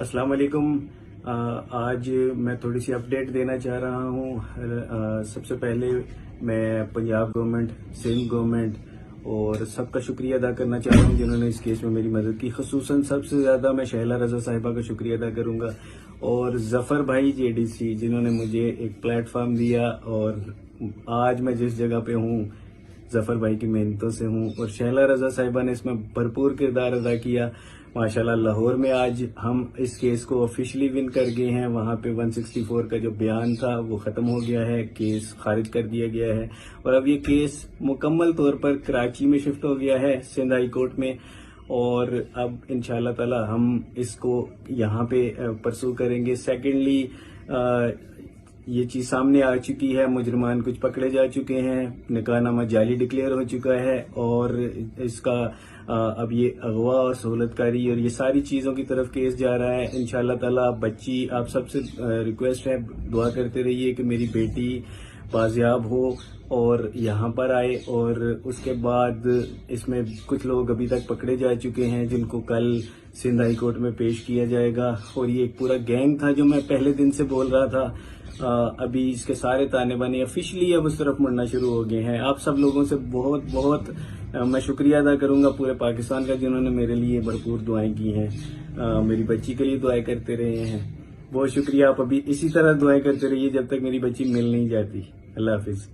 अस्सलाम वालेकुम। आज मैं थोड़ी सी अपडेट देना चाह रहा हूँ। सबसे पहले मैं पंजाब गवर्नमेंट, सिंध गवर्नमेंट और सबका शुक्रिया अदा करना चाह रहा हूँ जिन्होंने इस केस में मेरी मदद की। खसूसन सबसे ज़्यादा मैं शहला रजा साहिबा का शुक्रिया अदा करूँगा और जफ़र भाई जेडीसी जिन्होंने मुझे एक प्लेटफॉर्म दिया और आज मैं जिस जगह पे हूँ जफ़र भाई की मेहनतों से हूँ और शहला रजा साहिबा ने इसमें भरपूर किरदार अदा किया। माशाल्लाह लाहौर में आज हम इस केस को ऑफिशियली विन कर गए हैं। वहाँ पे 164 का जो बयान था वो ख़त्म हो गया है, केस खारिज कर दिया गया है और अब ये केस मुकम्मल तौर पर कराची में शिफ्ट हो गया है, सिंध हाई कोर्ट में। और अब इंशाल्लाह ताला हम इसको यहाँ पे परसू करेंगे। सेकेंडली ये चीज सामने आ चुकी है, मुजरिमान कुछ पकड़े जा चुके हैं, निकाहनामा जाली डिक्लेयर हो चुका है और इसका अब ये अगवा और सहूलतकारी और ये सारी चीजों की तरफ केस जा रहा है। इंशाल्लाह ताला बच्ची, आप सबसे रिक्वेस्ट है, दुआ करते रहिए कि मेरी बेटी बाजियाब हो और यहाँ पर आए। और उसके बाद इसमें कुछ लोग अभी तक पकड़े जा चुके हैं जिनको कल सिंध हाई कोर्ट में पेश किया जाएगा। और ये एक पूरा गैंग था जो मैं पहले दिन से बोल रहा था। अभी इसके सारे ताने बाने ऑफिशियली अब उस तरफ मुड़ना शुरू हो गए हैं। आप सब लोगों से बहुत बहुत मैं शुक्रिया अदा करूंगा पूरे पाकिस्तान का जिन्होंने मेरे लिए भरपूर दुआएं की हैं, मेरी बच्ची के लिए दुआएं करते रहे हैं। बहुत शुक्रिया। आप अभी इसी तरह दुआएं करते रहिए जब तक मेरी बच्ची मिल नहीं जाती। अल्लाह हाफिज।